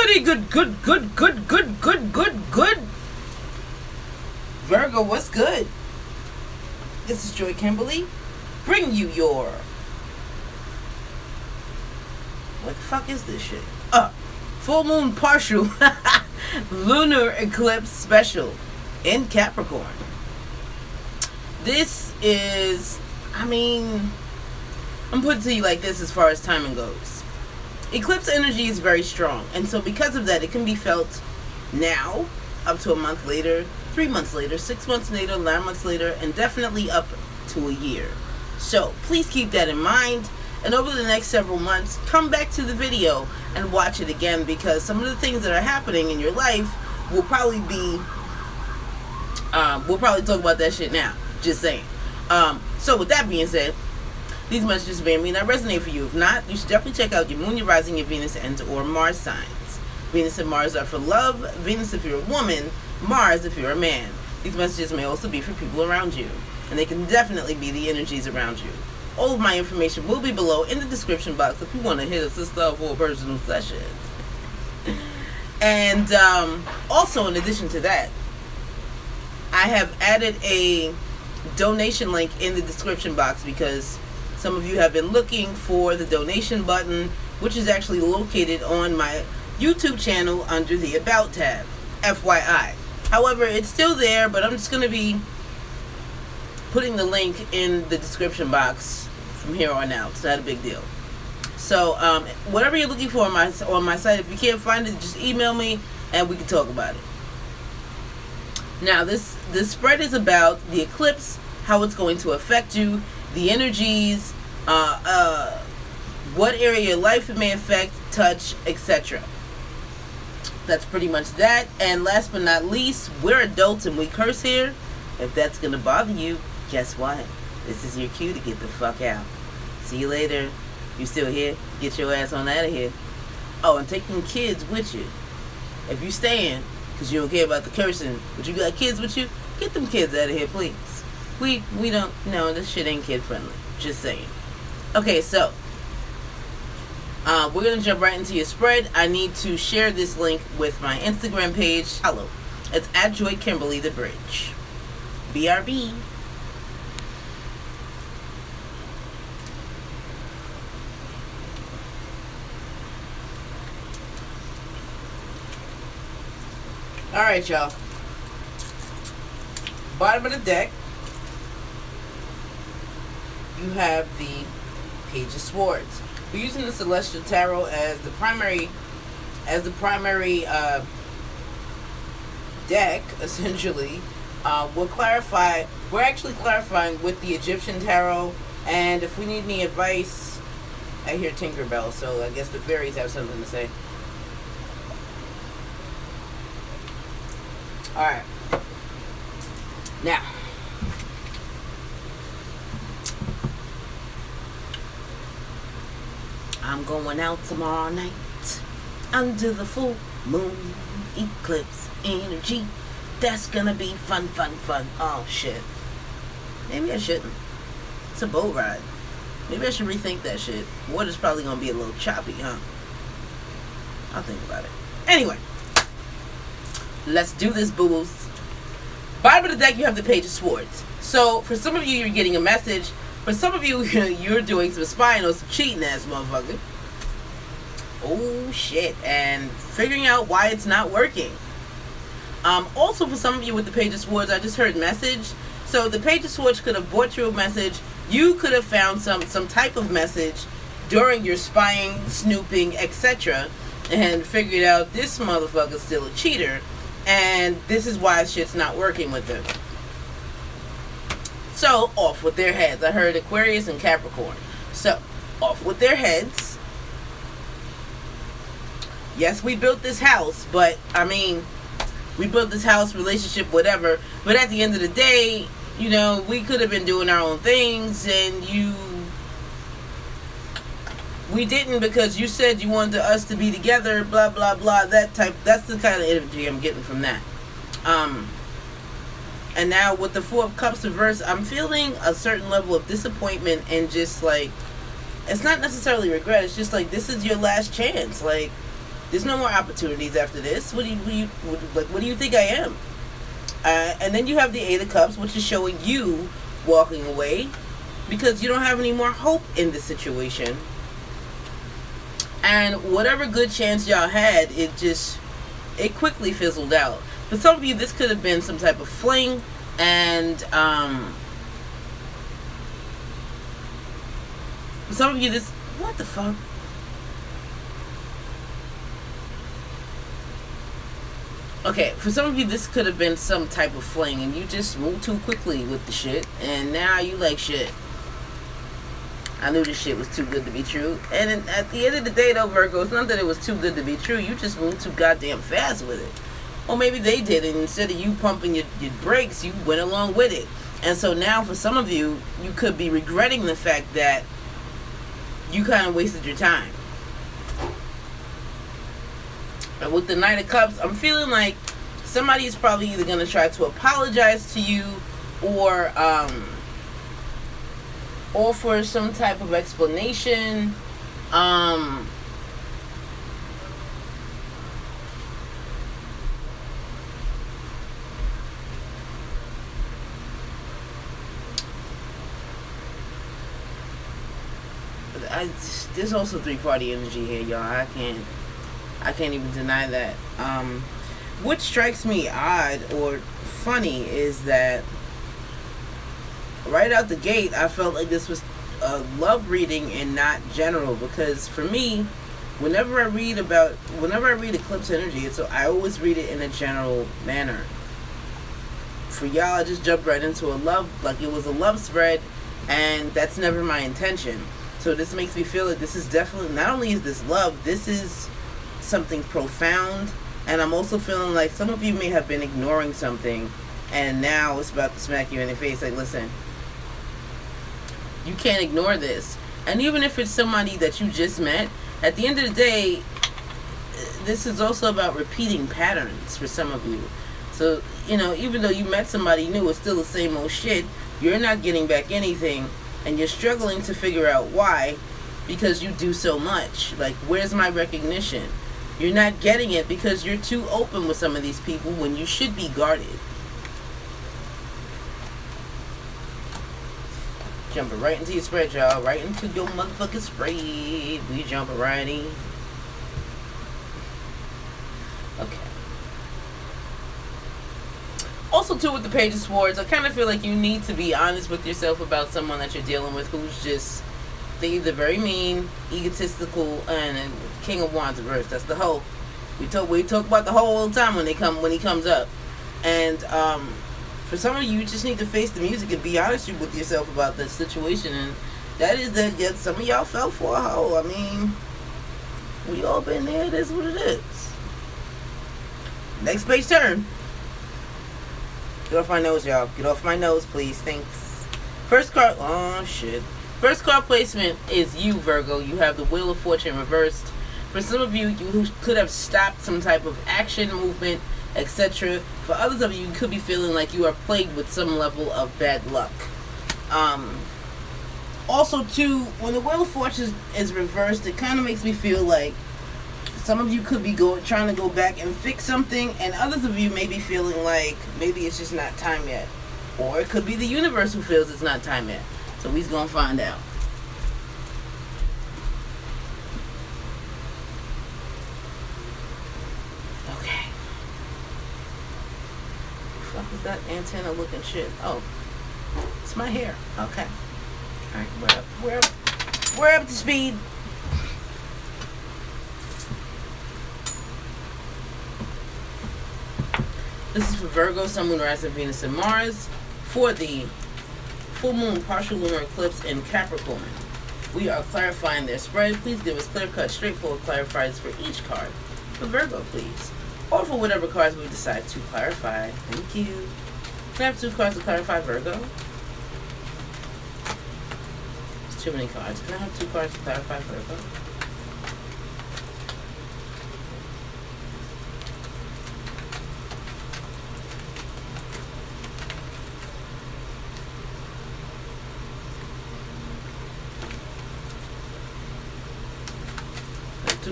Goody, good. Virgo, what's good? This is Joy Kimberly, bringing you your... What the fuck is this shit? Full moon partial lunar eclipse special in Capricorn. This is, I'm putting it to you like this as far as timing goes. Eclipse energy is very strong, and so because of that, it can be felt now, up to a month later, 3 months later, 6 months later, 9 months later, and definitely up to a year. So please keep that in mind, and over the next several months, come back to the video and watch it again, because some of the things that are happening in your life will probably be, we'll probably talk about that shit now. Just saying. So with that being said, these messages may not resonate for you. If not, you should definitely check out your moon, your rising, your Venus, and or Mars signs. Venus and Mars are for love. Venus if you're a woman. Mars if you're a man. These messages may also be for people around you, and they can definitely be the energies around you. All of my information will be below in the description box if you want to hit a sister up for a personal session. And also, in addition to that, I have added a donation link in the description box because some of you have been looking for the donation button, which is actually located on my YouTube channel under the About tab, FYI. However, it's still there, but I'm just going to be putting the link in the description box from here on out. It's not a big deal. So, whatever you're looking for on my site, if you can't find it, just email me and we can talk about it. Now, this spread is about the eclipse, how it's going to affect you, the energies, what area of your life it may affect, touch, etc. That's pretty much that. And last but not least, we're adults and we curse here. If that's going to bother you, guess what? This is your cue to get the fuck out. See you later. You still here? Get your ass on out of here. Oh, and take them kids with you. If you staying, because you don't care about the cursing, but you got kids with you, get them kids out of here, please. We don't, no, this shit ain't kid friendly. Just saying. Okay, so we're gonna jump right into your spread. I need to share this link with my Instagram page. Follow. It's at JoyKimberlyTheBridge. BRB. Alright, y'all. Bottom of the deck, you have the Page of Swords. We're using the Celestial Tarot as the primary deck, essentially. We're actually clarifying with the Egyptian Tarot, and if we need any advice, I hear Tinkerbell, so I guess the fairies have something to say. Alright. Now, I'm going out tomorrow night under the full moon eclipse energy. That's gonna be fun. Oh shit. Maybe I shouldn't. It's a boat ride. Maybe I should rethink that shit. Water's probably gonna be a little choppy, huh? I'll think about it. Anyway. Let's do this, boo-boos. Bottom of the deck, you have the Page of Swords. So, for some of you, you're getting a message. For some of you, you're doing some spying or some cheating ass motherfucker. Oh, shit. And figuring out why it's not working. Also, for some of you with the Page of Swords, I just heard message. So, the Page of Swords could have brought you a message. You could have found some type of message during your spying, snooping, etc. and figured out this motherfucker's still a cheater. And this is why shit's not working with them. So, off with their heads. I heard Aquarius and Capricorn. So, off with their heads. Yes, we built this house, but, we built this house, relationship, whatever. But at the end of the day, you know, we could have been doing our own things, and we didn't because you said you wanted us to be together, blah, blah, blah, that's the kind of energy I'm getting from that. And now with the Four of Cups reverse, I'm feeling a certain level of disappointment and just like, it's not necessarily regret, it's just like, this is your last chance. Like, There's no more opportunities after this. What do you think I am? And then you have the Eight of Cups, which is showing you walking away because you don't have any more hope in the situation. And whatever good chance y'all had, it quickly fizzled out. For some of you, this could have been some type of fling, and for some of you, what the fuck? Okay, for some of you, this could have been some type of fling, and you just moved too quickly with the shit, and now you like shit. I knew this shit was too good to be true. And at the end of the day, though, Virgo, it's not that it was too good to be true. You just moved too goddamn fast with it. Or maybe they did, and instead of you pumping your brakes, you went along with it. And so now, for some of you, you could be regretting the fact that you kind of wasted your time. And with the Knight of Cups, I'm feeling like somebody is probably either going to try to apologize to you or offer some type of explanation. There's also three-party energy here, y'all. I can't even deny that. What strikes me odd or funny is that right out the gate, I felt like this was a love reading and not general, because for me, whenever I read eclipse energy, I always read it in a general manner. For y'all, I just jumped right into a love, like it was a love spread, and that's never my intention. So this makes me feel like this is definitely, not only is this love, this is something profound, and I'm also feeling like some of you may have been ignoring something, and now it's about to smack you in the face. Like, listen, you can't ignore this. And even if it's somebody that you just met, at the end of the day, this is also about repeating patterns for some of you. So, even though you met somebody new, it's still the same old shit. You're not getting back anything, and you're struggling to figure out why, because you do so much. Like, where's my recognition? You're not getting it because you're too open with some of these people when you should be guarded. Jumping right into your spread, y'all. Right into your motherfucking spread. We jumping right in. Okay. Also, too, with the Page of Swords, I kind of feel like you need to be honest with yourself about someone that you're dealing with who's just, they're either very mean, egotistical, and King of Wands reverse. That's the hoe. We talk about the hoe all the time when he comes up. And for some of you, you just need to face the music and be honest with yourself about the situation. And that is that, yet some of y'all fell for a hoe. I mean, we all been there. That's what it is. Next page turn. Get off my nose, y'all. Get off my nose, please. Thanks. First card. Oh, shit. First card placement is you, Virgo. You have the Wheel of Fortune reversed. For some of you, who could have stopped some type of action, movement, etc. For others of you, you could be feeling like you are plagued with some level of bad luck. Also, too, when the Wheel of Fortune is reversed, it kind of makes me feel like some of you could be trying to go back and fix something, and others of you may be feeling like maybe it's just not time yet. Or it could be the universe who feels it's not time yet. So we's gonna find out. Okay. What the fuck is that antenna looking shit? Oh, it's my hair. Okay. Alright, we're up to speed. This is for Virgo, Sun, Moon, Rising, Venus, and Mars for the full moon partial lunar eclipse in Capricorn. We are clarifying their spread. Please give us clear-cut, straightforward clarifiers for each card. For Virgo, please. Or for whatever cards we decide to clarify. Thank you. Can I have 2 cards to clarify Virgo? It's too many cards. Can I have 2 cards to clarify Virgo?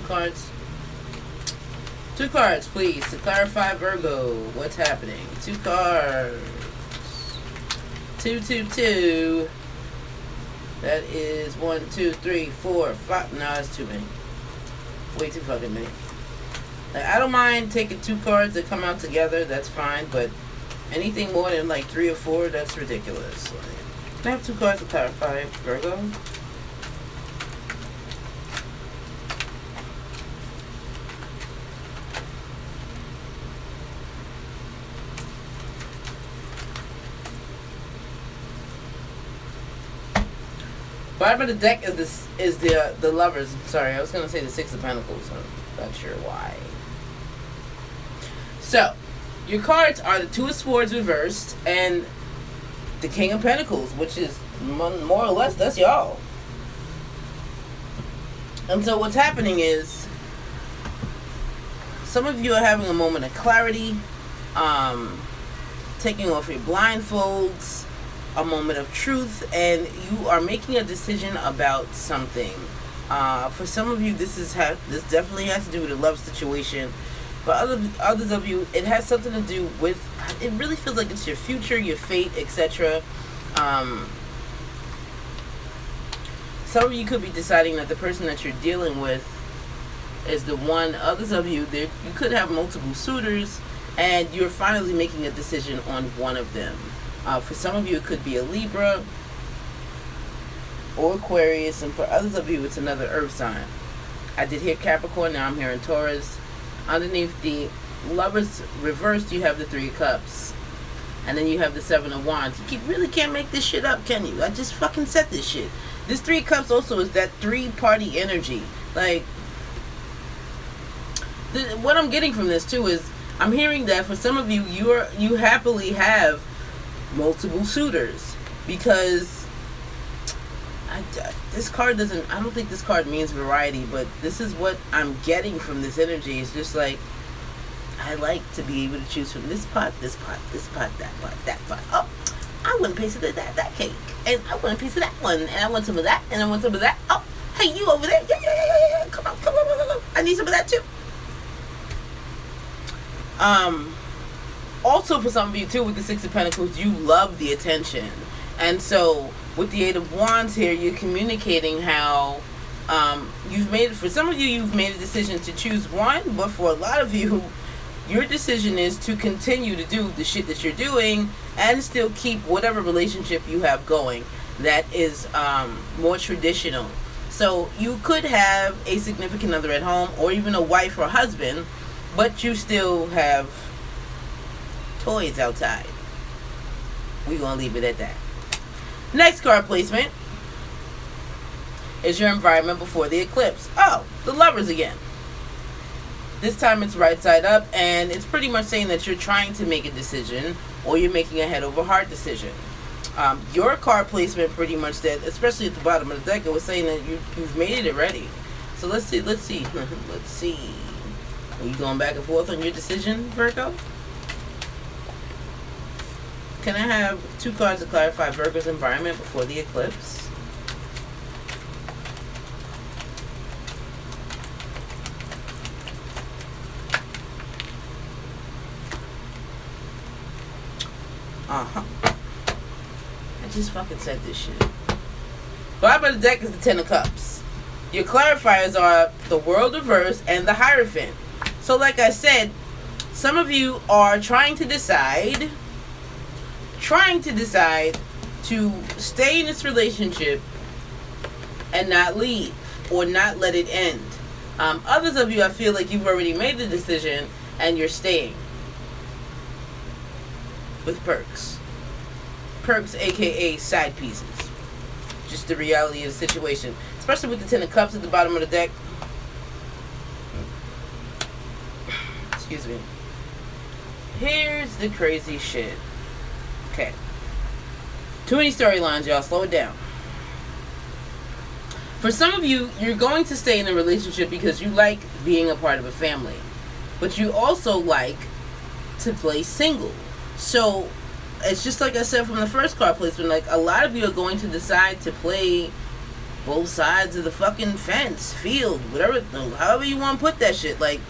Cards. 2 cards, please, to clarify Virgo. What's happening? 2 cards. 2, 2, 2. That is 1, 2, 3, 4, 5. No, that's too many. Way too fucking many. Like, I don't mind taking 2 cards that come out together. That's fine, but anything more than like 3 or 4, that's ridiculous. Like, can I have 2 cards to clarify Virgo? Bottom of the deck is the Lovers. Sorry, I was gonna say the 6 of Pentacles. I'm not sure why. So, your cards are the 2 of Swords reversed and the King of Pentacles, which is more or less that's y'all. And so what's happening is some of you are having a moment of clarity, taking off your blindfolds, a moment of truth, and you are making a decision about something. For some of you, this definitely has to do with a love situation. For others of you, it has something to do with, it really feels like it's your future, your fate, etc. Some of you could be deciding that the person that you're dealing with is the one. Others of you, you could have multiple suitors, and you're finally making a decision on one of them. For some of you, it could be a Libra or Aquarius, and for others of you, it's another earth sign. I did hear Capricorn, now I'm hearing Taurus. Underneath the Lovers reversed, you have the 3 of Cups. And then you have the 7 of Wands. You really can't make this shit up, can you? I just fucking said this shit. This 3 of Cups also is that 3-party energy. Like, what I'm getting from this, too, is I'm hearing that for some of you, you happily have multiple suitors, because this card doesn't, I don't think this card means variety, but this is what I'm getting from this energy. It's just like, I like to be able to choose from this pot, this pot, this pot, that pot, that pot. Oh, I want a piece of that cake, and I want a piece of that one, and I want some of that, and I want some of that. Oh, hey, you over there, yeah, come on, I need some of that too. Also, for some of you too, with the 6 of Pentacles, you love the attention. And so, with the 8 of Wands here, you're communicating how you've made, for some of you, you've made a decision to choose one, but for a lot of you, your decision is to continue to do the shit that you're doing and still keep whatever relationship you have going that is more traditional. So, you could have a significant other at home, or even a wife or husband, but you still have toys outside. We're gonna leave it at that. Next card placement is your environment before the eclipse. Oh, the Lovers again. This time it's right side up, and it's pretty much saying that you're trying to make a decision, or you're making a head over heart decision. Your card placement pretty much said, especially at the bottom of the deck, it was saying that you've made it already. So let's see. Let's see. Are you going back and forth on your decision, Virgo? Can I have 2 cards to clarify Virgo's environment before the eclipse? I just fucking said this shit. Bottom of the deck is the 10 of Cups. Your clarifiers are the World reverse and the Hierophant. So like I said, some of you are trying to decide to stay in this relationship and not leave, or not let it end. Others of you, I feel like you've already made the decision and you're staying with perks, aka side pieces. Just the reality of the situation, especially with the 10 of Cups at the bottom of the deck. Excuse me. Here's the crazy shit. Okay. Too many storylines, y'all. Slow it down. For some of you, you're going to stay in a relationship because you like being a part of a family. But you also like to play single. So, it's just like I said from the first card placement, like, a lot of you are going to decide to play both sides of the fucking fence, field, whatever, however you want to put that shit. Like,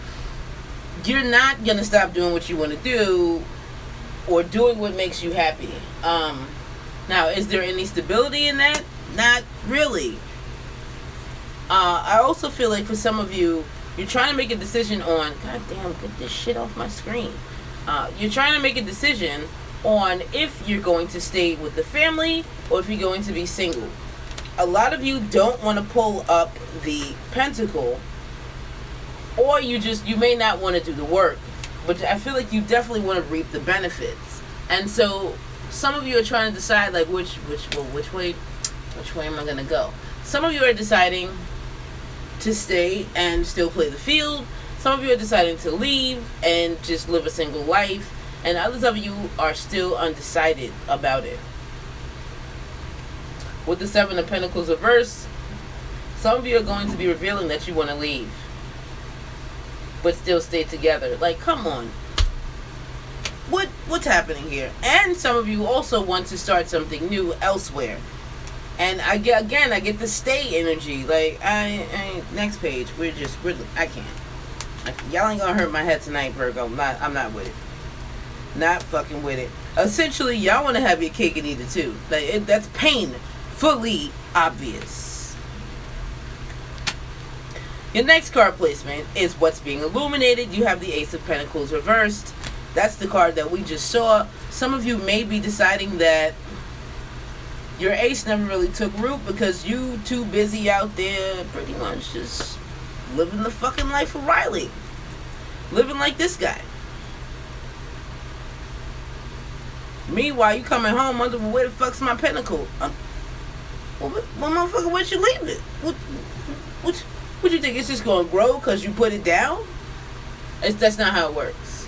you're not going to stop doing what you want to do or doing what makes you happy. Now, is there any stability in that? Not really. I also feel like for some of you, you're trying to make a decision on, God damn, get this shit off my screen. You're trying to make a decision on if you're going to stay with the family or if you're going to be single. A lot of you don't want to pull up the pentacle, or you may not want to do the work, but I feel like you definitely want to reap the benefits. And so some of you are trying to decide, like, which way am I going to go? Some of you are deciding to stay and still play the field. Some of you are deciding to leave and just live a single life. And others of you are still undecided about it. With the Seven of Pentacles reversed, some of you are going to be revealing that you want to leave, but still stay together. Like, come on. What's happening here? And some of you also want to start something new elsewhere. And I get the stay energy. Like, I next page. I can't. Y'all ain't gonna hurt my head tonight, Virgo. I'm not with it. Not fucking with it. Essentially, y'all want to have your cake and eat it too. Like, that's painfully obvious. Your next card placement is what's being illuminated. You have the Ace of Pentacles reversed. That's the card that we just saw. Some of you may be deciding that your ace never really took root because you too busy out there pretty much just living the fucking life of Riley. Living like this guy. Meanwhile, you coming home wondering, well, where the fuck's my pentacle? Well, motherfucker, where'd you leave it? What you think? It's just going to grow because you put it down? That's not how it works.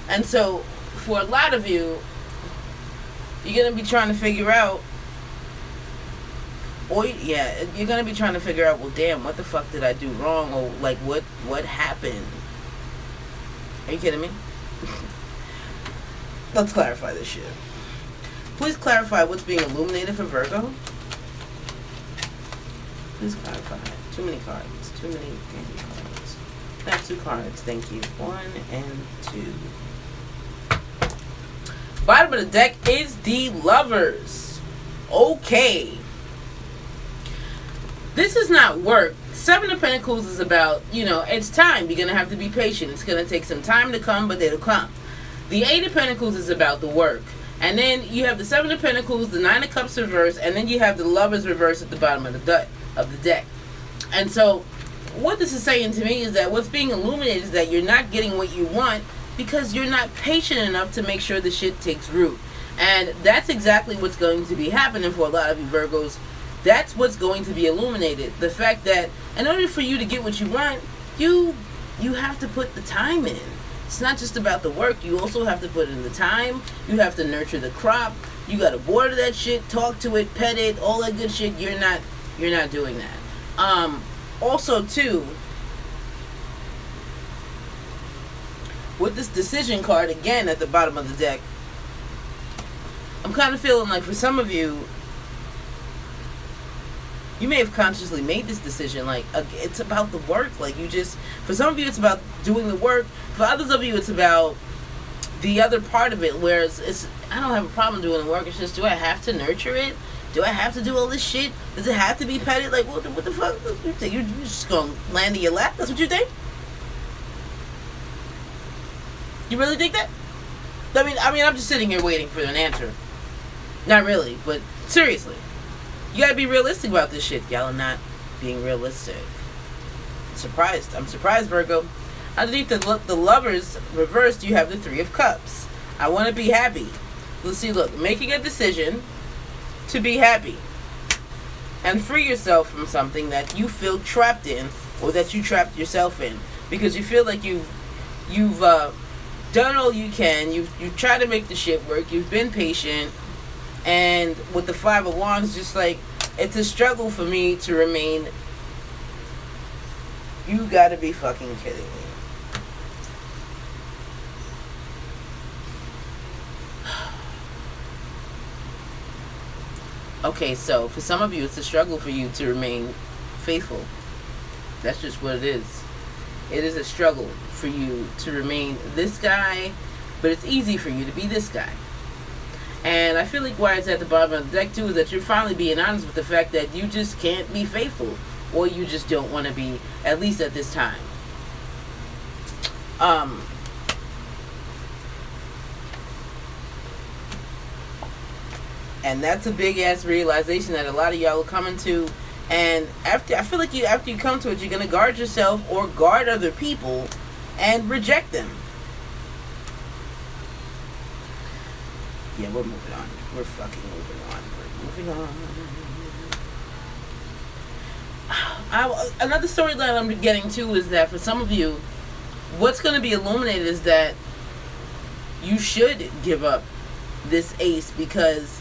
And so, for a lot of you, you're going to be trying to figure out, you're going to be trying to figure out, well, damn, what the fuck did I do wrong? Or, like, what happened? Are you kidding me? Let's clarify this shit. Please clarify what's being illuminated for Virgo. Please clarify. Too many cards. Too many cards. I have 2 cards. Thank you. 1 and 2. Bottom of the deck is the Lovers. Okay. This is not work. 7 of Pentacles is about, it's time. You're going to have to be patient. It's going to take some time to come, but it'll come. The 8 of Pentacles is about the work. And then you have the 7 of Pentacles, the 9 of Cups reverse, and then you have the Lovers reverse at the bottom of the deck. And so, what this is saying to me is that what's being illuminated is that you're not getting what you want because you're not patient enough to make sure the shit takes root. And that's exactly what's going to be happening for a lot of you Virgos. That's what's going to be illuminated. The fact that in order for you to get what you want, you have to put the time in. It's not just about the work. You also have to put in the time. You have to nurture the crop. You got to water that shit, talk to it, pet it, all that good shit. You're not doing that. Also, too, with this decision card again at the bottom of the deck, I'm kind of feeling like for some of you, you may have consciously made this decision. Like, it's about the work. Like, for some of you, it's about doing the work. For others of you, it's about the other part of it, whereas I don't have a problem doing the work. It's just, do I have to nurture it? Do I have to do all this shit? Does it have to be petted? Like, what the fuck? You think you're just going to land in your lap? That's what you think? You really think that? I mean, I'm just sitting here waiting for an answer. Not really, but seriously. You gotta be realistic about this shit. Y'all are not being realistic. I'm surprised, Virgo. Underneath the Lovers reversed, you have the 3 of Cups. I want to be happy. Let's see, look. Making a decision to be happy. And free yourself from something that you feel trapped in, or that you trapped yourself in. Because you feel like you've done all you can. You've tried to make the shit work. You've been patient. And with the 5 of Wands, just like, it's a struggle for me to remain. You gotta be fucking kidding me. Okay, so for some of you, it's a struggle for you to remain faithful. That's just what it is. It is a struggle for you to remain this guy, but it's easy for you to be this guy. And I feel like why it's at the bottom of the deck too is that you're finally being honest with the fact that you just can't be faithful, or you just don't want to be, at least at this time. And that's a big ass realization that a lot of y'all are coming to. And after you come to it, you're gonna guard yourself or guard other people and reject them. Yeah, we're moving on. We're fucking moving on. We're moving on. Another storyline I'm getting to is that for some of you, what's going to be illuminated is that you should give up this ace because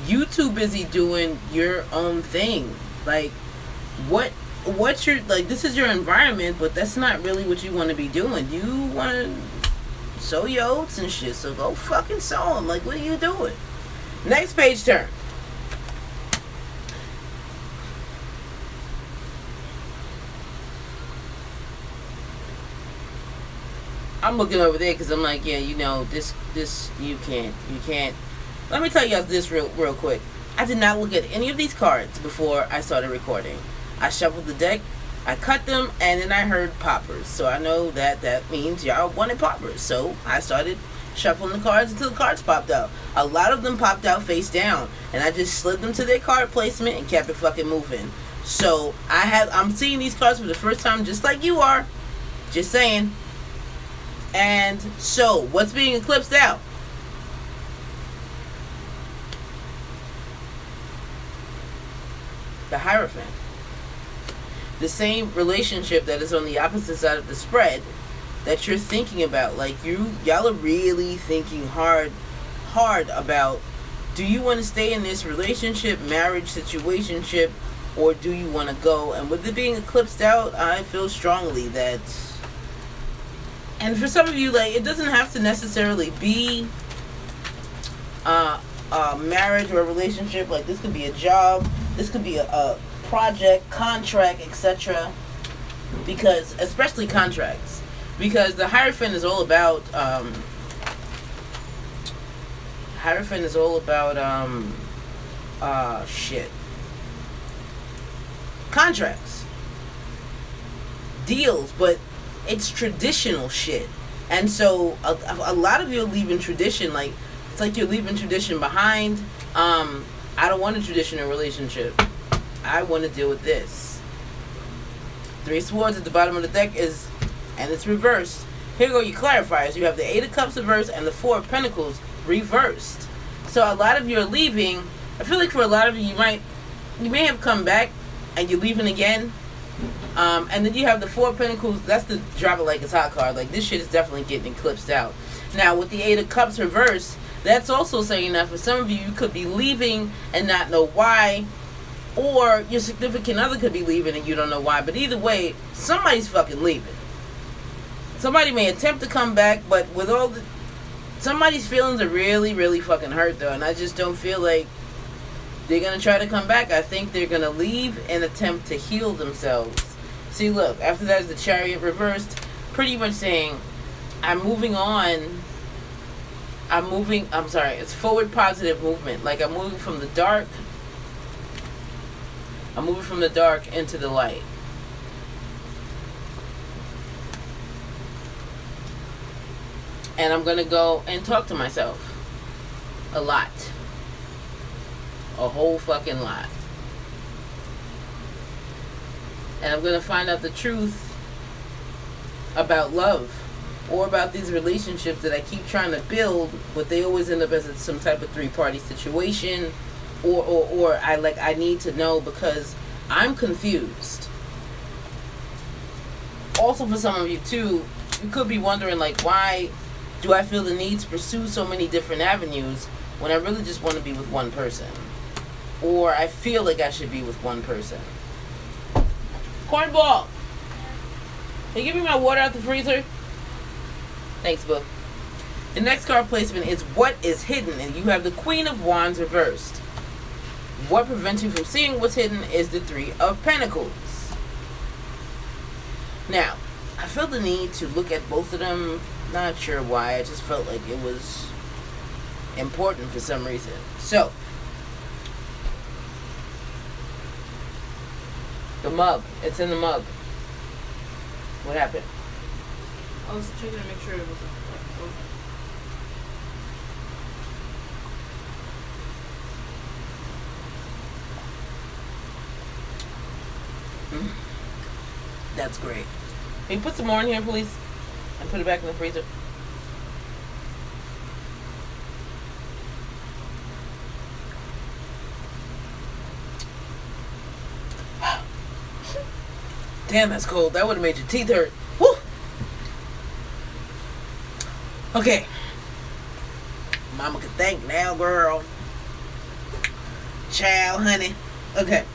you too busy doing your own thing. Like, what's your, like, this is your environment, but that's not really what you want to be doing. You want to sow your oats and shit, so go fucking sow them. Like, what are you doing? Next page turn. I'm looking over there because I'm like, yeah, you know, this, you can't. Let me tell you guys this real quick. I did not look at any of these cards before I started recording. I shuffled the deck, I cut them, and then I heard poppers. So I know that means y'all wanted poppers. So I started shuffling the cards until the cards popped out. A lot of them popped out face down, and I just slid them to their card placement and kept it fucking moving. So I'm seeing these cards for the first time, just like you are. Just saying. And so, what's being eclipsed out? The Hierophant. The same relationship that is on the opposite side of the spread that you're thinking about. Like, y'all are really thinking hard about, do you want to stay in this relationship, marriage, situationship, or do you want to go? And with it being eclipsed out, I feel strongly that, and for some of you, like, it doesn't have to necessarily be a marriage or a relationship. Like, this could be a job, this could be a project, contract, etc. Because, especially contracts, because the Hierophant is all about contracts, deals, but it's traditional shit. And so a lot of you are leaving tradition. Like, it's like you're leaving tradition behind. I don't want a traditional relationship. I want to deal with this. Three Swords at the bottom of the deck is, and it's reversed. Here go your clarifiers. You have the Eight of Cups reversed and the Four of Pentacles reversed. So a lot of you are leaving. I feel like for a lot of you, you may have come back and you're leaving again. And then you have the Four of Pentacles. That's the drop it like it's hot card. Like, this shit is definitely getting eclipsed out. Now with the Eight of Cups reversed, that's also saying that for some of you, you could be leaving and not know why. Or your significant other could be leaving and you don't know why. But either way, somebody's fucking leaving. Somebody may attempt to come back, but with all the, somebody's feelings are really, really fucking hurt though. And I just don't feel like they're going to try to come back. I think they're going to leave and attempt to heal themselves. See, look, after that is the Chariot reversed. Pretty much saying, I'm moving on. It's forward positive movement. Like, I'm moving from the dark. I'm moving from the dark into the light. And I'm going to go and talk to myself. A lot. A whole fucking lot. And I'm going to find out the truth about love. Or about these relationships that I keep trying to build, but they always end up as some type of three-party situation. Or I need to know because I'm confused. Also, for some of you too, you could be wondering, like, why do I feel the need to pursue so many different avenues when I really just want to be with one person? Or I feel like I should be with one person. Cornball! Can you give me my water out the freezer? Thanks, boo. The next card placement is What is Hidden? And you have the Queen of Wands reversed. What prevents you from seeing what's hidden is the Three of Pentacles. Now, I felt the need to look at both of them. Not sure why. I just felt like it was important for some reason. So, the mug. It's in the mug. What happened? I was checking to make sure it was That's great. Can you put some more in here, please? And put it back in the freezer. Damn, that's cold. That would have made your teeth hurt. Woo! Okay. Mama can think now, girl. Child, honey. Okay.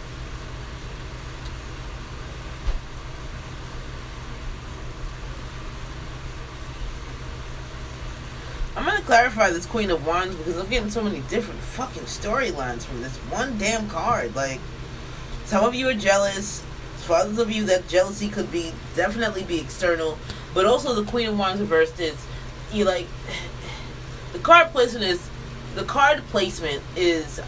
I'm gonna clarify this Queen of Wands because I'm getting so many different fucking storylines from this one damn card. Like, some of you are jealous. For others of you, that jealousy could be definitely be external. But also the Queen of Wands reversed is, you like, the card placement is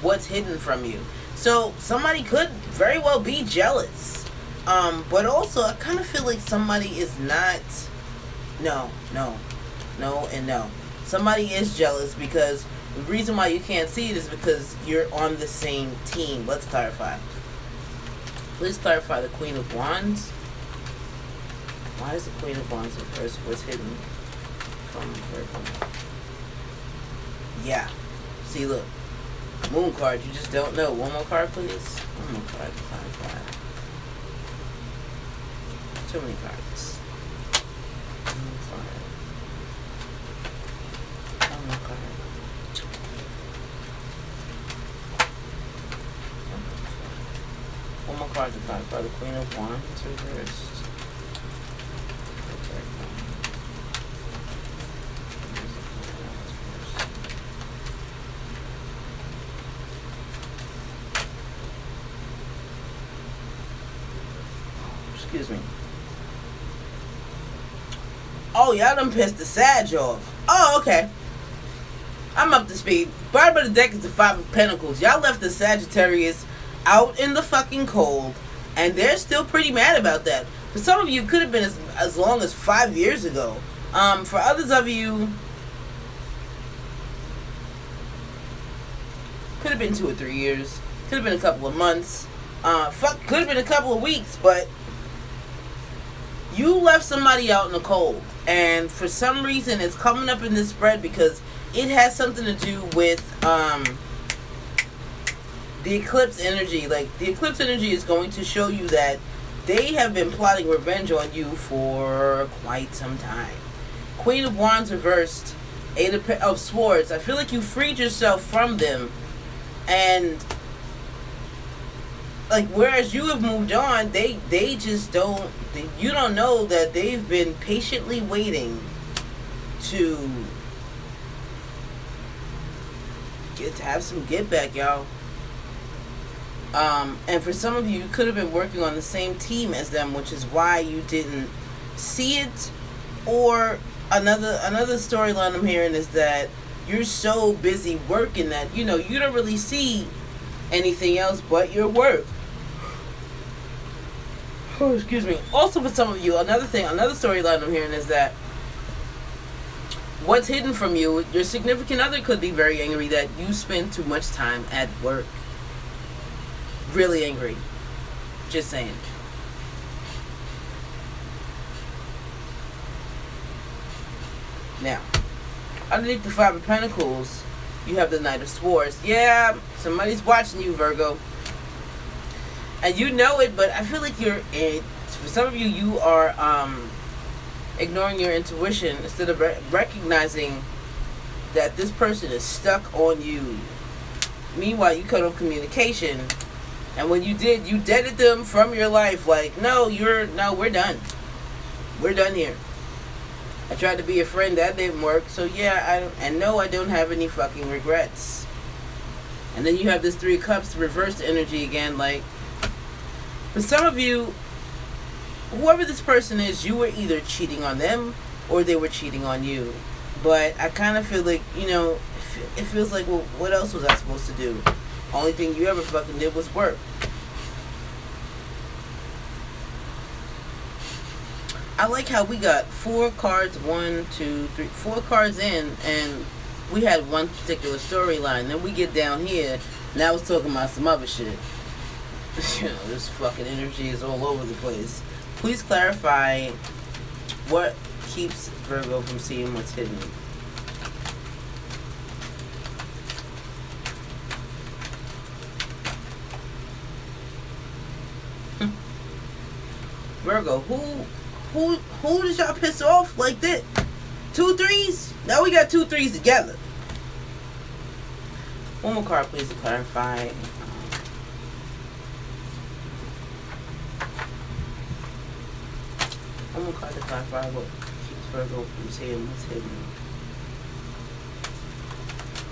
what's hidden from you. So somebody could very well be jealous. But also I kind of feel like somebody is not. No, and no. Somebody is jealous because the reason why you can't see it is because you're on the same team. Let's clarify. Please clarify the Queen of Wands. Why is the Queen of Wands reversed? What's hidden from Virgo? Yeah. See, look. Moon card. You just don't know. One more card, please. One more card. Clarify. Too many cards. One more card to clarify. The Queen of Wands reversed. Excuse me. Oh, y'all done pissed the Sag off. Oh, okay. I'm up to speed. Bottom of the deck is the Five of Pentacles. Y'all left the Sagittarius out in the fucking cold, and they're still pretty mad about that. For some of you, it could have been as long as 5 years ago. For others of you, could have been 2 or 3 years. Could have been a couple of months. Could have been a couple of weeks, but you left somebody out in the cold, and for some reason, it's coming up in this spread because it has something to do with the eclipse energy. Like, the eclipse energy is going to show you that they have been plotting revenge on you for quite some time. Queen of Wands reversed, Eight of Swords. I feel like you freed yourself from them, and like, whereas you have moved on, they just don't. You don't know that they've been patiently waiting to have some get back, y'all. And for some of you, you could have been working on the same team as them, which is why you didn't see it. Or another storyline I'm hearing is that you're so busy working that, you don't really see anything else but your work. Oh, excuse me. Also, for some of you, another storyline I'm hearing is that what's hidden from you, your significant other could be very angry that you spend too much time at work. Really angry. Just saying. Now, underneath the Five of Pentacles, you have the Knight of Swords. Yeah, somebody's watching you, Virgo. And you know it, but I feel like for some of you, you are ignoring your intuition instead of recognizing that this person is stuck on you. Meanwhile, you cut off communication. And when you did, you deaded them from your life. Like, no, we're done. We're done here. I tried to be a friend, that didn't work. So yeah, I don't have any fucking regrets. And then you have this Three of Cups reversed energy again. Like, for some of you, whoever this person is, you were either cheating on them or they were cheating on you. But I kind of feel like, you know, it feels like, well, what else was I supposed to do? Only thing you ever fucking did was work. I like how we got 4 cards, 1, 2, 3, 4 cards in, and we had one particular storyline. Then we get down here, now it's talking about some other shit. You know, this fucking energy is all over the place. Please clarify what keeps Virgo from seeing what's hidden. Virgo, who did y'all piss off like that? 2 3s? Now we got 2 3s together. One more card, please, to clarify. One more card to clarify what keeps Virgo from seeing what's hidden.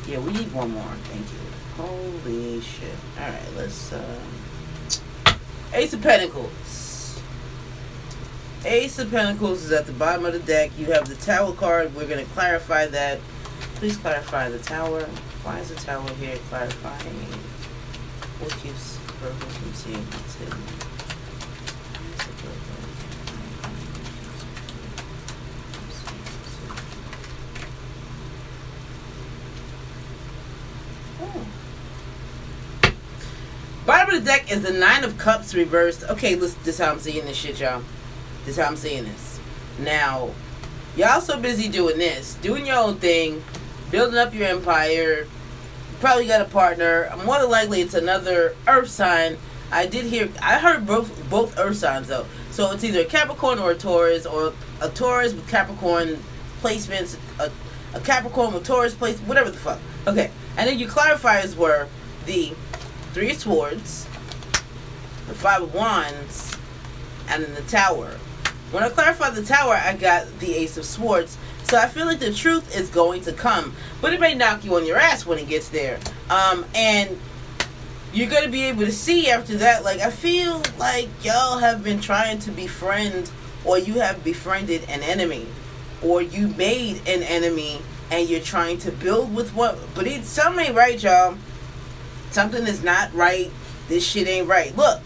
Yeah, we need one more. Thank you. Holy shit. Alright, let's Ace of Pentacles. Ace of Pentacles is at the bottom of the deck. You have the Tower card. We're going to clarify that. Please clarify the Tower. Why is the Tower here? Clarifying what keeps Virgo from seeing what's hidden. Bottom of the deck is the 9 of Cups reversed. Okay, listen, this is how I'm seeing this shit, y'all. This is how I'm seeing this. Now, y'all so busy doing this, doing your own thing, building up your empire. You probably got a partner. More than likely, it's another Earth sign. I heard both Earth signs though. So it's either a Capricorn or a Taurus with Capricorn placements, a Capricorn with Taurus placements, whatever the fuck. Okay, and then your clarifiers were the 3 of Swords, the 5 of Wands, and then the Tower. When I clarified the Tower, I got the Ace of Swords. So I feel like the truth is going to come, but it may knock you on your ass when it gets there. And you're going to be able to see after that, like, I feel like y'all have been trying to befriend, or you have befriended an enemy, or you made an enemy and you're trying to build with what, but something ain't right, y'all. Something is not right. This shit ain't right. Look,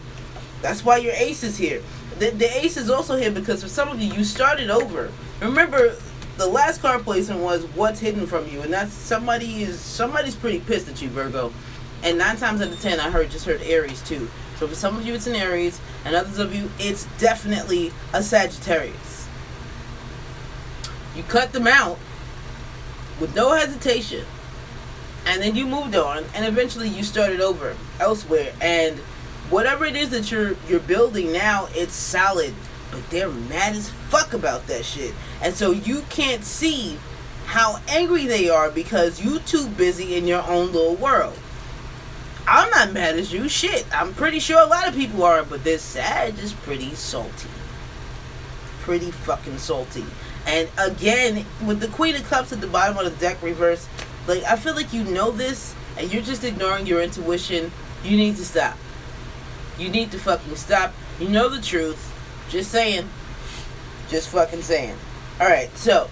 that's why your ace is here. The ace is also here because for some of you, you started over. Remember, the last card placement was what's hidden from you, and that's somebody's pretty pissed at you, Virgo. And 9 times out of 10, I just heard Aries too. So for some of you, it's an Aries, and others of you, it's definitely a Sagittarius. You cut them out with no hesitation, and then you moved on, and eventually you started over elsewhere. And whatever it is that you're building now, it's solid, but they're mad as fuck about that shit. And so you can't see how angry they are because you too busy in your own little world. I'm not mad at you, shit. I'm pretty sure a lot of people are, but this Sag is pretty salty. Pretty fucking salty. And again, with the Queen of Cups at the bottom of the deck reverse, like, I feel like you know this, and you're just ignoring your intuition. You need to stop. You need to fucking stop. You know the truth. Just saying. Just fucking saying. Alright, so,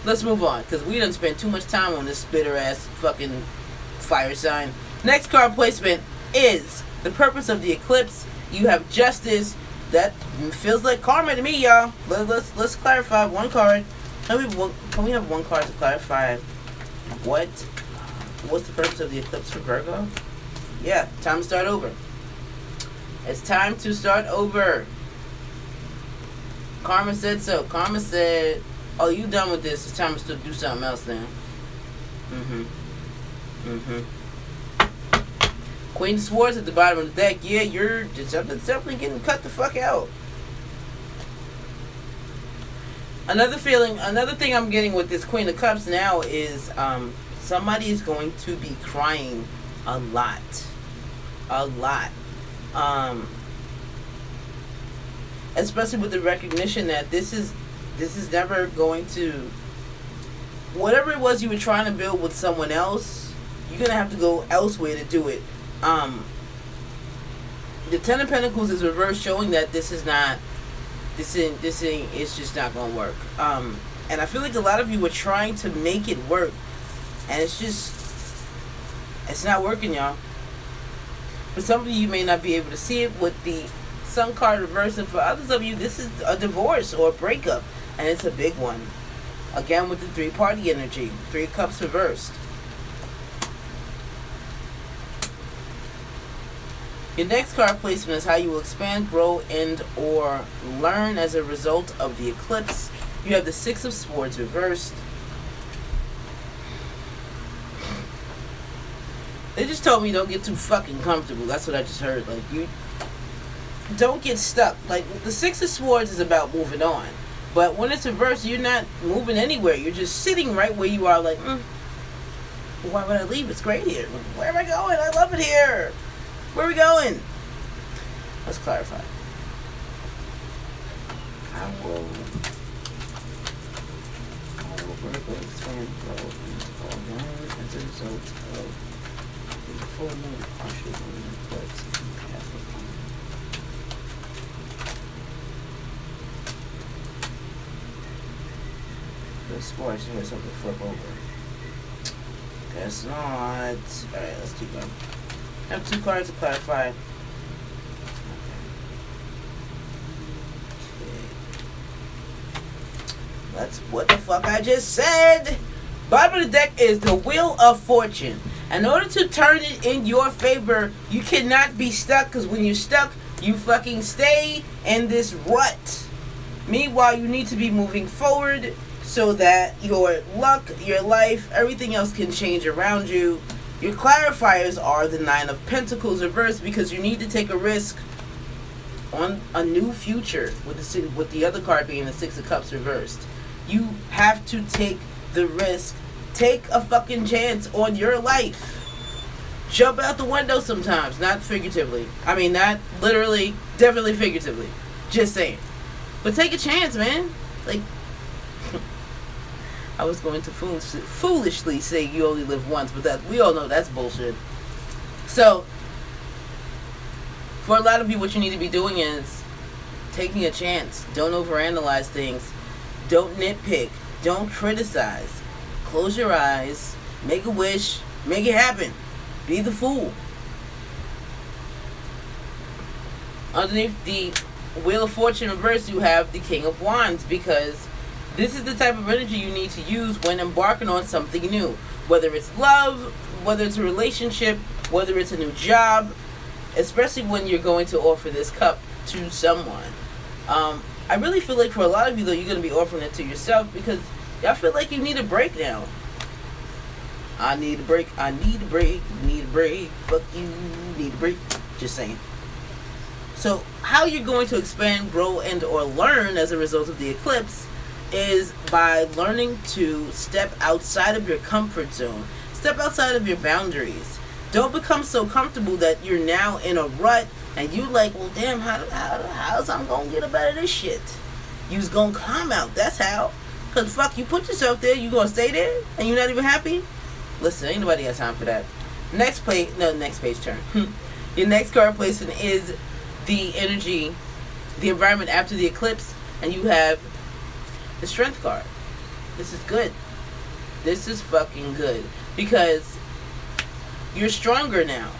let's move on, because we done spent too much time on this bitter-ass fucking fire sign. Next card placement is the purpose of the eclipse. You have Justice. That feels like karma to me, y'all. Let's clarify one card. Can we have one card to clarify what's the purpose of the eclipse for Virgo? Yeah, time to start over. It's time to start over. Karma said so. Karma said, oh, you done with this. It's time to do something else now. Queen of Swords at the bottom of the deck. Yeah, you're definitely getting cut the fuck out. Another thing I'm getting with this Queen of Cups now is somebody is going to be crying a lot. Especially with the recognition that this is never going to, whatever it was you were trying to build with someone else, you're gonna have to go elsewhere to do it. The Ten of Pentacles is reversed, showing that this is not This ain't. It's just not gonna work. And I feel like a lot of you were trying to make it work, and it's not working, y'all. For some of you may not be able to see it with the Sun card reversed, and for others of you, this is a divorce or a breakup, and it's a big one. Again, with the 3-party energy, 3 cups reversed. Your next card placement is how you will expand, grow, and or learn as a result of the eclipse. You have the 6 of Swords reversed. They just told me don't get too fucking comfortable. That's what I just heard. Like, you don't get stuck. Like, the 6 of Swords is about moving on. But when it's reversed, you're not moving anywhere. You're just sitting right where you are, like, why would I leave? It's great here. Where am I going? I love it here. Where are we going? Let's clarify. I will Virgo expand, grow, or learn as a result of the full moon, partial moon, eclipse, and Capricorn. This sports, you have something to flip over. Guess not. Alright, let's keep going. I have 2 cards to clarify. Okay. That's what the fuck I just said. Bottom of the deck is the Wheel of Fortune. In order to turn it in your favor, you cannot be stuck, because when you're stuck, you fucking stay in this rut. Meanwhile, you need to be moving forward so that your luck, your life, everything else can change around you. Your clarifiers are the 9 of Pentacles reversed, because you need to take a risk on a new future, with the other card being the 6 of Cups reversed. You have to take the risk. Take a fucking chance on your life. Jump out the window sometimes, not figuratively. I mean, not literally, definitely figuratively. Just saying. But take a chance, man. Like, I was going to foolishly say you only live once, but that we all know that's bullshit. So, for a lot of you, what you need to be doing is taking a chance. Don't overanalyze things. Don't nitpick. Don't criticize. Close your eyes. Make a wish. Make it happen. Be the fool. Underneath the Wheel of Fortune reverse, you have the King of Wands, because this is the type of energy you need to use when embarking on something new. Whether it's love, whether it's a relationship, whether it's a new job, especially when you're going to offer this cup to someone. I really feel like for a lot of you, though, you're going to be offering it to yourself, because y'all feel like you need a break now. I need a break. I need a break. Need a break. Fuck you. Need a break. Just saying. So how you're going to expand, grow, and or learn as a result of the eclipse is by learning to step outside of your comfort zone. Step outside of your boundaries. Don't become so comfortable that you're now in a rut and you like, well, damn, how's I'm going to get up out of this shit? You's going to climb out. That's how. Because fuck, you put yourself there, you going to stay there and you're not even happy? Listen, ain't nobody got time for that. Next page turn. Your next card placement is the energy, the environment after the eclipse, and you have the Strength card. This is good. This is fucking good, because you're stronger now.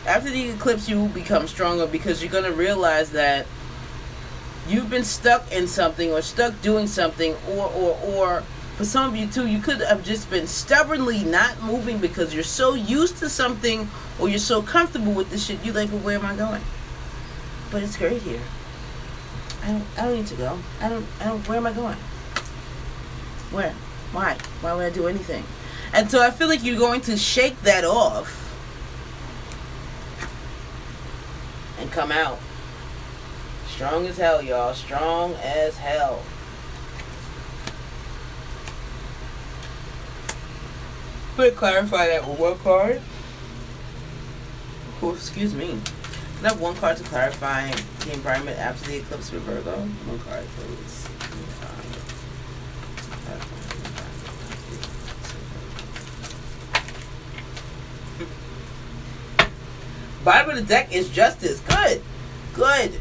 After the eclipse, you will become stronger, because you're going to realize that you've been stuck in something or stuck doing something, or for some of you too, you could have just been stubbornly not moving because you're so used to something, or you're so comfortable with this shit. You're like, well, where am I going? But it's great here. I don't need to go. I don't, where am I going? Where? Why? Why would I do anything? And so I feel like you're going to shake that off and come out. Strong as hell, y'all. Strong as hell. Let me clarify that with one card. Oh, excuse me. I have one card to clarify the environment after the eclipse for Virgo. One card, please. Bottom of the deck is Justice. Good. Good.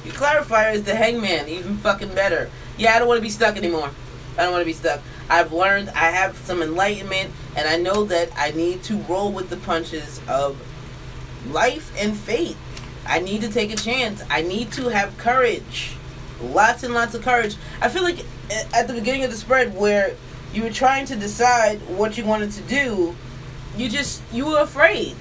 Your clarifier is the Hangman, even fucking better. Yeah, I don't want to be stuck anymore. I don't want to be stuck. I've learned, I have some enlightenment, and I know that I need to roll with the punches of life and fate. I need to take a chance. I need to have courage. Lots and lots of courage. I feel like at the beginning of the spread where you were trying to decide what you wanted to do, you were afraid.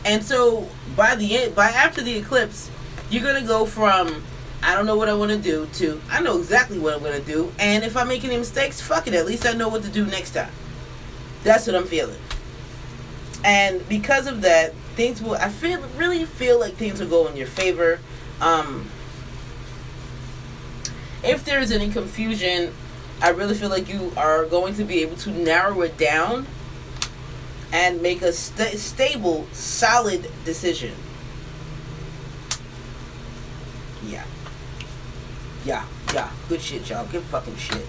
And so by after the eclipse, you're going to go from I don't know what I want to do to I know exactly what I'm going to do, and if I make any mistakes, fuck it, at least I know what to do next time. That's what I'm feeling. And because of that, really feel like things will go in your favor. If there's any confusion, I really feel like you are going to be able to narrow it down and make a stable, solid decision. Yeah. Good shit, y'all. Good fucking shit.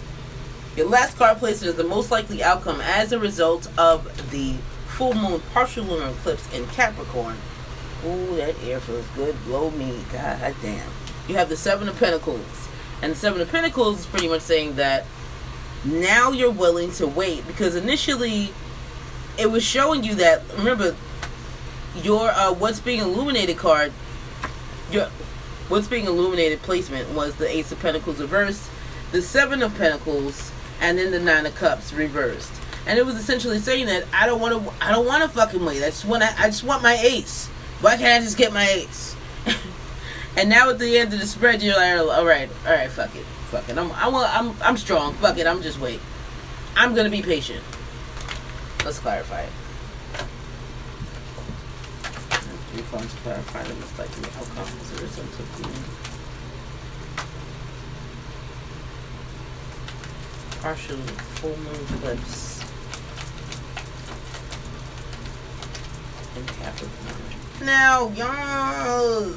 Your last card placement is the most likely outcome as a result of the full moon partial lunar eclipse in Capricorn. Ooh, that air feels good. Blow me. God damn. You have the Seven of Pentacles. And the Seven of Pentacles is pretty much saying that now you're willing to wait. Because initially, it was showing you that, remember, your What's Being Illuminated card, your What's Being Illuminated placement was the Ace of Pentacles reversed, the Seven of Pentacles, and then the Nine of Cups reversed. And it was essentially saying that I don't want to fucking wait. I just want my ace. Why can't I just get my ace? And now at the end of the spread, you're like, all right, fuck it. I'm strong. Fuck it. I'm just wait. I'm gonna be patient. Let's clarify it. 3 cards to clarify the most likely outcome as a result of the partial full moon eclipse in Capricorn. Now, y'all,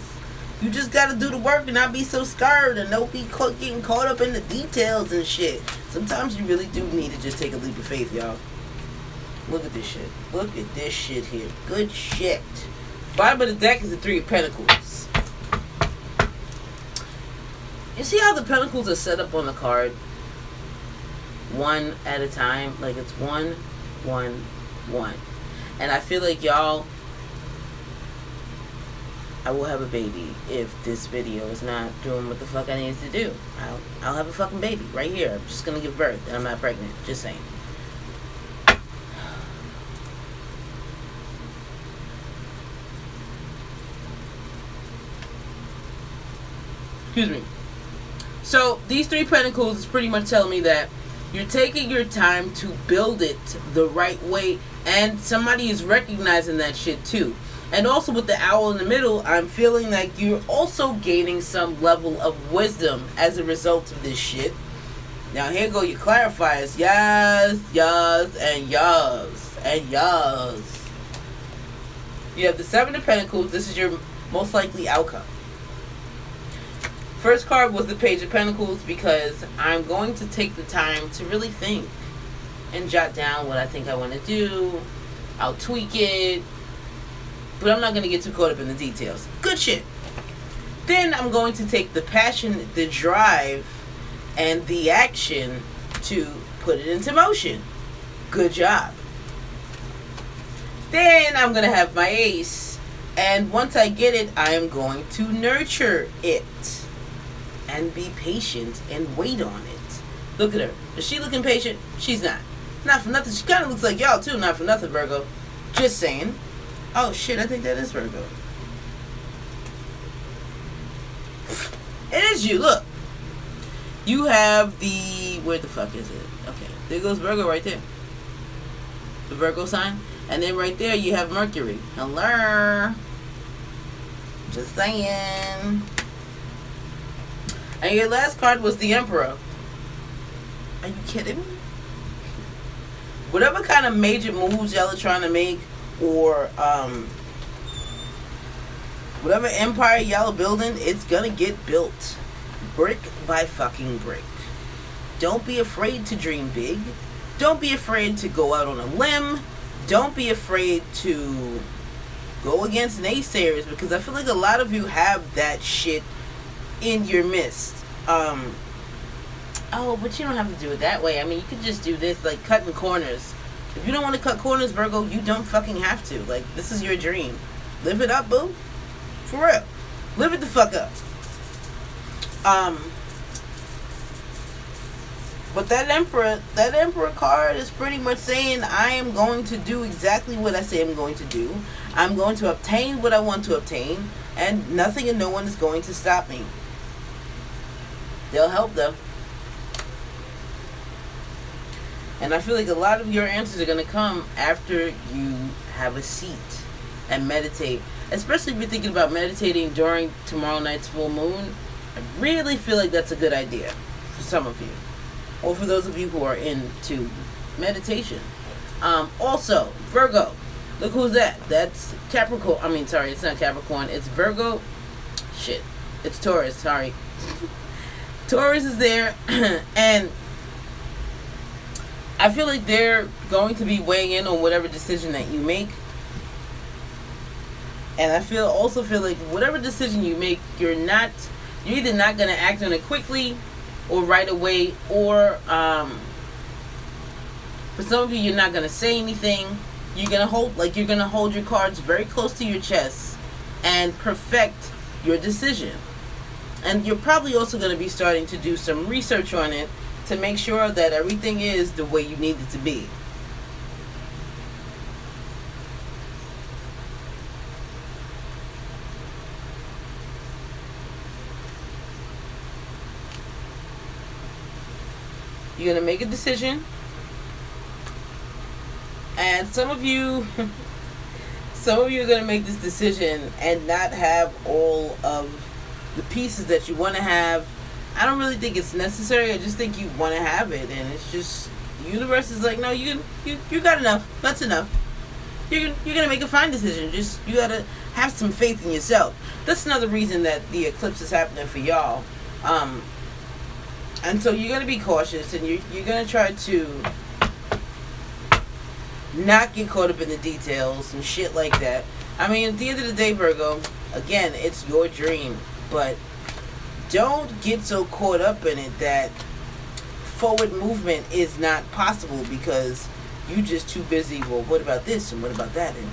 you just gotta do the work and not be so scared and don't be getting caught up in the details and shit. Sometimes you really do need to just take a leap of faith, y'all. Look at this shit. Look at this shit here. Good shit. Bottom of the deck is the Three of Pentacles. You see how the Pentacles are set up on the card? One at a time. Like it's 1, 1, 1. And I feel like y'all, I will have a baby if this video is not doing what the fuck I need to do. I'll have a fucking baby right here. I'm just gonna give birth and I'm not pregnant. Just saying. Excuse me. So these Three Pentacles is pretty much telling me that you're taking your time to build it the right way, and somebody is recognizing that shit too. And also with the Owl in the middle, I'm feeling like you're also gaining some level of wisdom as a result of this shit. Now here go your clarifiers. Yes, and yes, and yes. You have the Seven of Pentacles. This is your most likely outcome. First card was the Page of Pentacles because I'm going to take the time to really think and jot down what I think I want to do. I'll tweak it, but I'm not going to get too caught up in the details. Good shit. Then I'm going to take the passion, the drive, and the action to put it into motion. Good job. Then I'm going to have my ace, and once I get it, I am going to nurture it. And be patient and wait on it. Look at her. Is she looking patient? She's not. Not for nothing. She kind of looks like y'all too. Not for nothing, Virgo. Just saying. Oh shit, I think that is Virgo. It is you. Look. You have the... Where the fuck is it? Okay. There goes Virgo right there. The Virgo sign. And then right there you have Mercury. Hello. Just saying. And your last card was the Emperor. Are you kidding me? Whatever kind of major moves y'all are trying to make, or whatever empire y'all are building, it's gonna get built. Brick by fucking brick. Don't be afraid to dream big. Don't be afraid to go out on a limb. Don't be afraid to go against naysayers, because I feel like a lot of you have that shit in your midst. Oh, but you don't have to do it that way. I mean, you could just do this, like cutting corners. If you don't want to cut corners, Virgo, you don't fucking have to. Like, this is your dream. Live it up, boo. For real. Live it the fuck up. But that Emperor card is pretty much saying, I am going to do exactly what I say I'm going to do. I'm going to obtain what I want to obtain, and nothing and no one is going to stop me. They'll help though. And I feel like a lot of your answers are going to come after you have a seat and meditate. Especially if you're thinking about meditating during tomorrow night's full moon. I really feel like that's a good idea for some of you. Or for those of you who are into meditation. Also, Virgo. Look who's that. That's Capricorn. I mean, sorry, it's not Capricorn. It's Virgo. Shit. It's Taurus. Sorry. Taurus is there. And I feel like they're going to be weighing in on whatever decision that you make. And I also feel like whatever decision you make, you're either not going to act on it quickly or right away, or for some of you, you're not going to say anything. You're going to hold your cards very close to your chest and perfect your decision. And you're probably also going to be starting to do some research on it to make sure that everything is the way you need it to be. You're going to make a decision. And some of you are going to make this decision and not have all of the pieces that you want to have. I don't really think it's necessary. I just think you want to have it. And it's just, the universe is like, no, you got enough. That's enough. You're going to make a fine decision. Just, you got to have some faith in yourself. That's another reason that the eclipse is happening for y'all. And so you're going to be cautious, and you're going to try to not get caught up in the details and shit like that. I mean, at the end of the day, Virgo, again, it's your dream. But don't get so caught up in it that forward movement is not possible because you're just too busy. Well, what about this and what about that? And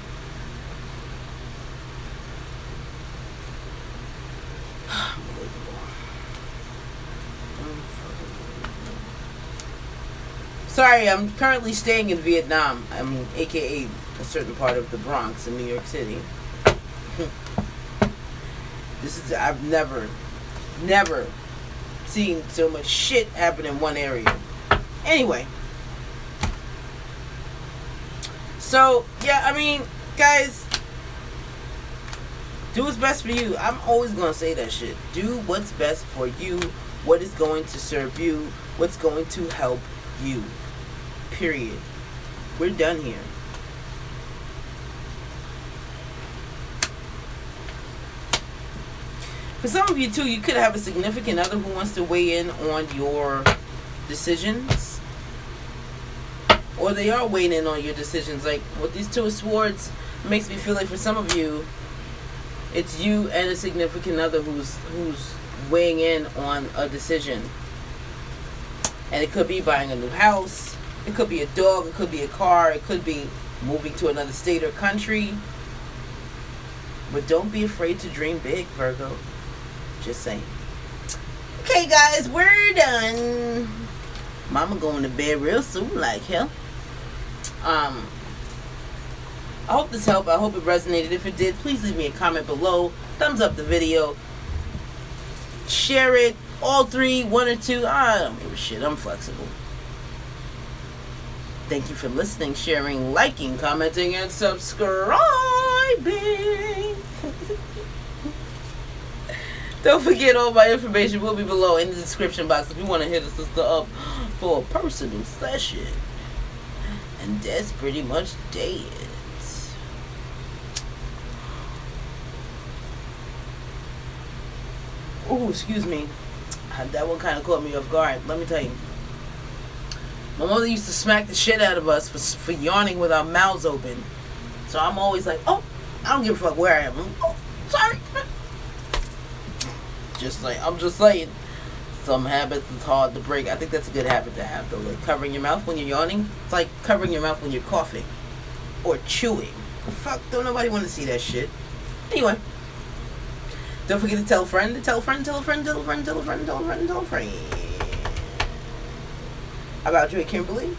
sorry, I'm currently staying in Vietnam. I mean, aka a certain part of the Bronx in New York City. I've never seen so much shit happen in one area. Anyway. So, yeah, I mean, guys, do what's best for you. I'm always going to say that shit. Do what's best for you. What is going to serve you. What's going to help you. Period. We're done here. For some of you, too, you could have a significant other who wants to weigh in on your decisions. Or they are weighing in on your decisions. Like, with these Two of Swords, it makes me feel like for some of you, it's you and a significant other who's weighing in on a decision. And it could be buying a new house. It could be a dog. It could be a car. It could be moving to another state or country. But don't be afraid to dream big, Virgo. Just saying. Okay, guys, we're done. Mama going to bed real soon, like hell. I hope this helped. I hope it resonated. If it did, please leave me a comment below. Thumbs up the video. Share it. All three, one or two. I don't give a shit. I'm flexible. Thank you for listening, sharing, liking, commenting, and subscribing. Don't forget, all my information will be below in the description box if you want to hit a sister up for a personal session. And that's pretty much it. Oh, excuse me. That one kind of caught me off guard. Let me tell you. My mother used to smack the shit out of us for yawning with our mouths open. So I'm always like, oh, I don't give a fuck where I am. Oh, sorry. I'm just saying. Some habits is hard to break. I think that's a good habit to have, though. Like covering your mouth when you're yawning. It's like covering your mouth when you're coughing or chewing. Fuck, don't nobody want to see that shit. Anyway, don't forget to tell a friend, tell a friend, tell a friend, tell a friend, tell a friend, tell a friend, tell a friend. About Joy Kimberly.